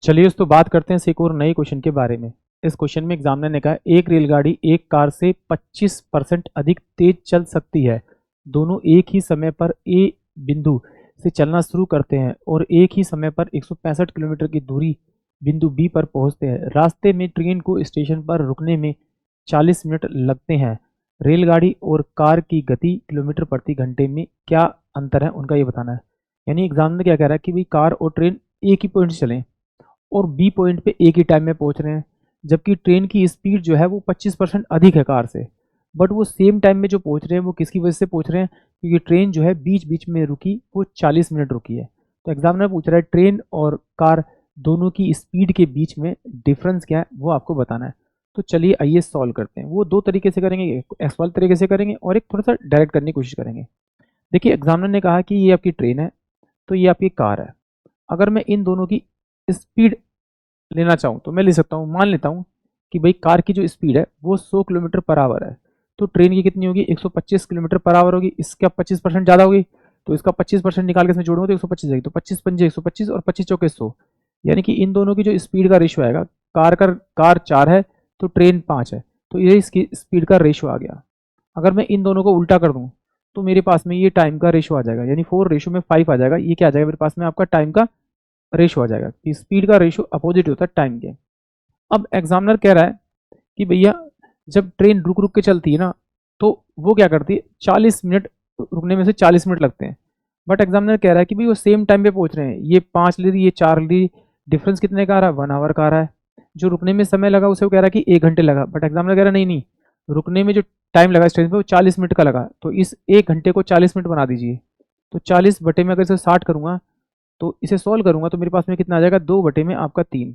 चलिए दोस्तों बात करते हैं इस एक और नए क्वेश्चन के बारे में। इस क्वेश्चन में एग्जामिनर ने कहा एक रेलगाड़ी एक कार से 25% अधिक तेज चल सकती है। दोनों एक ही समय पर ए बिंदु से चलना शुरू करते हैं और एक ही समय पर 165 किलोमीटर की दूरी बिंदु बी पर पहुंचते हैं। रास्ते में ट्रेन को स्टेशन पर रुकने में 40 मिनट लगते हैं। रेलगाड़ी और कार की गति किलोमीटर प्रति घंटे में क्या अंतर है उनका ये बताना है। यानी एग्जामिनर क्या कह रहा है कि भाई कार और ट्रेन एक ही पॉइंट से चलें और बी पॉइंट पे एक ही टाइम में पहुंच रहे हैं, जबकि ट्रेन की स्पीड जो है वो 25% अधिक है कार से। बट वो सेम टाइम में जो पहुंच रहे हैं वो किसकी वजह से पहुंच रहे हैं, क्योंकि ट्रेन जो है बीच बीच में रुकी, वो 40 मिनट रुकी है। तो एग्जामिनर पूछ रहा है ट्रेन और कार दोनों की स्पीड के बीच में डिफरेंस क्या है वो आपको बताना है। तो चलिए आइए सॉल्व करते हैं। वो दो तरीके से करेंगे, एक एक्स वाले तरीके से करेंगे और एक थोड़ा सा डायरेक्ट करने की कोशिश करेंगे। देखिए एग्जामिनर ने कहा कि ये आपकी ट्रेन है, तो ये आपकी कार है। अगर मैं इन दोनों की स्पीड लेना चाहूँ तो मैं ले सकता हूँ। मान लेता हूँ कि भाई कार की जो स्पीड है वो 100 किलोमीटर पर आवर है, तो ट्रेन की कितनी होगी, 125 किलोमीटर पर आवर होगी। इसका 25% ज़्यादा होगी, तो इसका 25% निकाल के इसमें जोड़ूंगा तो 125 जाएगी। तो 25 पंजे 125 और 25 चौके 100, यानी कि इन दोनों की जो स्पीड का रेशो आएगा, कार 4 है तो ट्रेन 5 है, तो ये इसकी स्पीड का रेशो आ गया। अगर मैं इन दोनों को उल्टा कर दूँ तो मेरे पास में ये टाइम का रेशो आ जाएगा, यानी 4:5 आ जाएगा। ये क्या आ जाएगा मेरे पास में, आपका टाइम का रेशो आ जाएगा कि स्पीड का रेशो अपोजिट होता है टाइम के। अब एग्जामिनर कह रहा है कि भैया जब ट्रेन रुक रुक के चलती है ना, तो वो क्या करती है, 40 मिनट रुकने में से 40 मिनट लगते हैं। बट एग्जामिनर कह रहा है कि भाई वो सेम टाइम पे पहुंच रहे हैं, ये 5 ले रही ये 4 ले रही, डिफरेंस कितने का आ रहा है, 1 आवर का आ रहा है। जो रुकने में समय लगा उसे वो कह रहा है कि 1 घंटे लगा, बट एग्जामिनर कह रहा है नहीं नहीं, रुकने में जो टाइम लगा स्टेशन पे वो 40 मिनट का लगा, तो इस 1 घंटे को 40 मिनट बना दीजिए। तो 40 बटे में अगर इसे 60 करूंगा तो इसे सॉल्व करूंगा तो मेरे पास में कितना आ जाएगा, 2 बटे में आपका 3।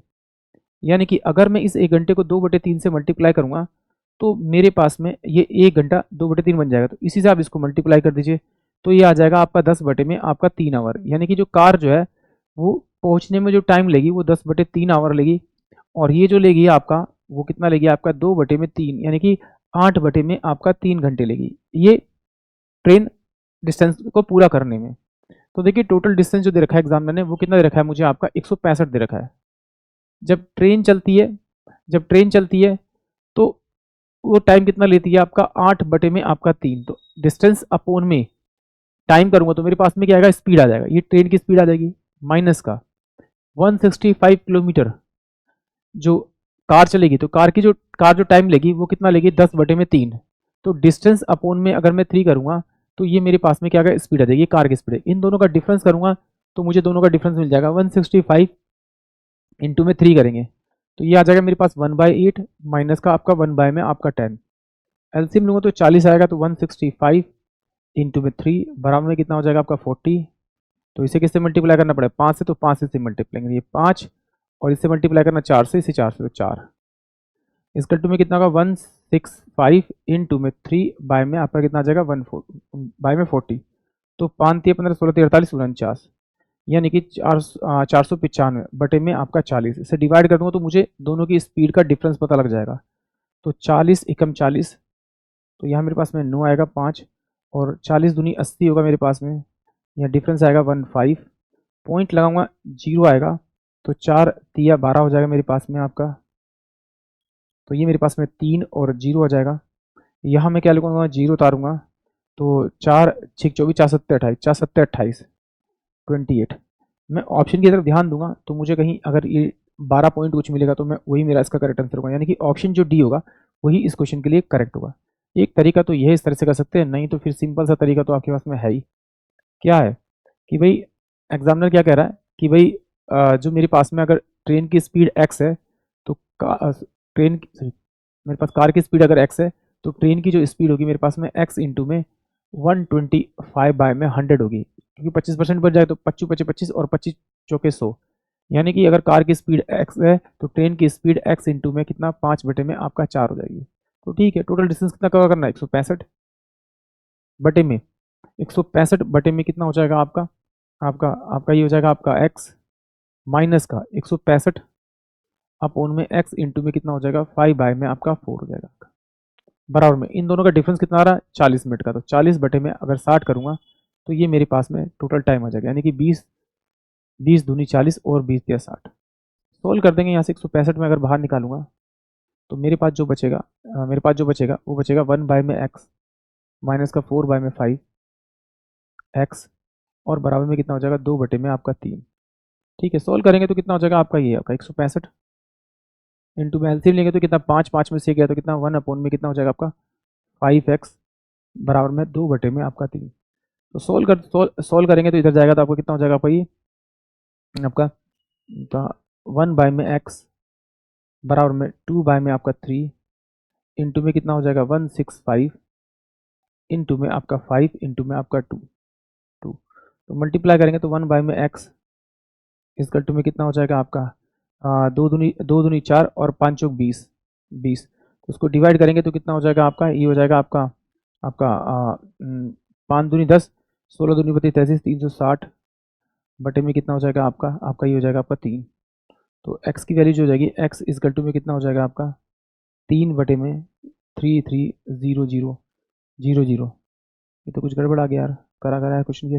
यानी कि अगर मैं इस 1 घंटे को 2/3 से मल्टीप्लाई करूंगा तो मेरे पास में ये 1 घंटा 2/3 बन जाएगा। तो इसी से आप इसको मल्टीप्लाई कर दीजिए, तो ये आ जाएगा आपका 10/3 यानी कि जो कार जो है वो पहुंचने में जो टाइम लेगी वो 10/3 लेगी, और ये जो लेगी आपका वो कितना लेगी, आपका 2/3, यानी कि 8 आपका 3 घंटे लेगी ये ट्रेन डिस्टेंस को पूरा करने में। तो देखिए टोटल डिस्टेंस जो दे रखा है एग्जामिनर ने वो कितना दे रखा है मुझे, आपका 165 दे रखा है। जब ट्रेन चलती है जब ट्रेन चलती है तो वो टाइम कितना लेती है, आपका 8/3। तो डिस्टेंस अपोन में टाइम करूंगा तो मेरे पास में क्या आएगा, स्पीड आ जाएगा, ये ट्रेन की स्पीड आ जाएगी माइनस का 165 किलोमीटर जो कार चलेगी, तो कार जो टाइम लेगी वो कितना लेगी, 10/3। तो डिस्टेंस अपोन में अगर मैं 3 करूंगा तो ये मेरे पास में क्या आएगा, स्पीड आ जाएगी, कार की स्पीड है। इन दोनों का डिफरेंस करूंगा तो मुझे दोनों का डिफरेंस मिल जाएगा 165 इंटू में 3 करेंगे तो ये आ जाएगा मेरे पास 1/8 माइनस का आपका 1 में आपका 10। एलसीएम लूंगा तो 40 आएगा, तो 165 इंटू में 3 बराबर में कितना हो जाएगा आपका 40। तो इसे किससे मल्टीप्लाई करना पड़ेगा, 5 से, तो 5 से मल्टीप्लाई करेंगे, ये 5 और इससे मल्टीप्लाई करना 4 से, इसे 4 से, तो 4 इसकल टू में कितना होगा 165 इंटू में 3 बाय में आपका कितना आ जाएगा 1 में 40। तो 5×3 = 15, 16×3 = 48, 49, यानी कि 495/में आपका 40। इसे डिवाइड कर दूंगा तो मुझे दोनों की स्पीड का डिफरेंस पता लग जाएगा। तो 40 एकम 40, तो यहाँ मेरे पास में 9 आएगा 5, और 40 दूनी 80 होगा मेरे पास में, यहाँ डिफरेंस आएगा 15, पॉइंट लगाऊंगा 0 आएगा, तो 4 तिया 12 हो जाएगा मेरे पास में आपका। तो ये मेरे पास में 3 और 0 आ जाएगा। यहाँ मैं क्या लिखूंगा, 0 उतारूंगा तो 4 6 24 4 7 28, 4 7 28 28। मैं ऑप्शन की तरफ ध्यान दूंगा तो मुझे कहीं अगर ये 12 पॉइंट कुछ मिलेगा तो मैं वही मेरा इसका करेक्ट आंसर होगा, यानी कि ऑप्शन जो डी होगा वही इस क्वेश्चन के लिए करेक्ट होगा। एक तरीका तो यह इस तरह से कर सकते हैं, नहीं तो फिर सिंपल सा तरीका तो आपके पास में है ही। क्या है कि भाई एग्जामिनर क्या कह रहा है कि भाई जो मेरे पास में अगर ट्रेन की स्पीड एक्स है तो मेरे पास कार की स्पीड अगर एक्स है तो ट्रेन की जो स्पीड होगी मेरे पास में एक्स इंटू में 125/100 होगी, क्योंकि 25% बढ़ जाए तो 25 25 25 और 25 चौके 100, यानी कि अगर कार की स्पीड एक्स है तो ट्रेन की स्पीड एक्स इंटू में कितना 5/में आपका 4 हो जाएगी। तो ठीक है, टोटल डिस्टेंस कितना कवर करना है, 165/में कितना हो जाएगा आपका आपका आपका ये हो जाएगा आपका एक्स माइनस का 165 अपोन में एक्स इंटू में कितना हो जाएगा 5/में आपका 4 हो जाएगा बराबर में। इन दोनों का डिफरेंस कितना आ रहा है 40 मिनट का, तो 40/में अगर 60 करूंगा तो ये मेरे पास में टोटल टाइम आ जाएगा, यानी कि 20 20 दूनी 40 और 20 या 60। सोल्व कर देंगे। यहाँ से 165 में अगर बाहर निकालूंगा तो मेरे पास जो बचेगा वो बचेगा 1 बाय में एक्स माइनस का 4 बाय में 5 एक्स और बराबर में कितना हो जाएगा 2 बटे में आपका 3। ठीक है, सोल्व करेंगे तो कितना हो जाएगा आपका, ये आपका 165 इंटू में एलसीएम लेंगे तो कितना 5 में से गया तो कितना 1 में कितना हो जाएगा आपका 5x बराबर में 2 बटे में आपका 3। तो सोल्व करेंगे तो इधर जाएगा तो आपको कितना हो जाएगा आपका ये आपका 1 बाय में एक्स बराबर में 2 बाय में आपका 3 इंटू में कितना हो जाएगा 165 इंटू में आपका 5 इंटू में आपका 2 तो मल्टीप्लाई करेंगे तो 1 बाय में एक्स इसका टू में कितना हो जाएगा आपका 2 दूनी 4 और 5 चौक 20 तो उसको डिवाइड करेंगे तो कितना हो जाएगा आपका, ये हो जाएगा आपका 5 दूनी 10 16 दूनी 32 360 बटे में कितना हो जाएगा आपका ये हो जाएगा आपका 3। तो x की वैल्यू जो हो जाएगी x इजकल टू में कितना हो जाएगा आपका 3 बटे में 330000। ये तो कुछ गड़बड़ आ गया यार, करा है क्वेश्चन के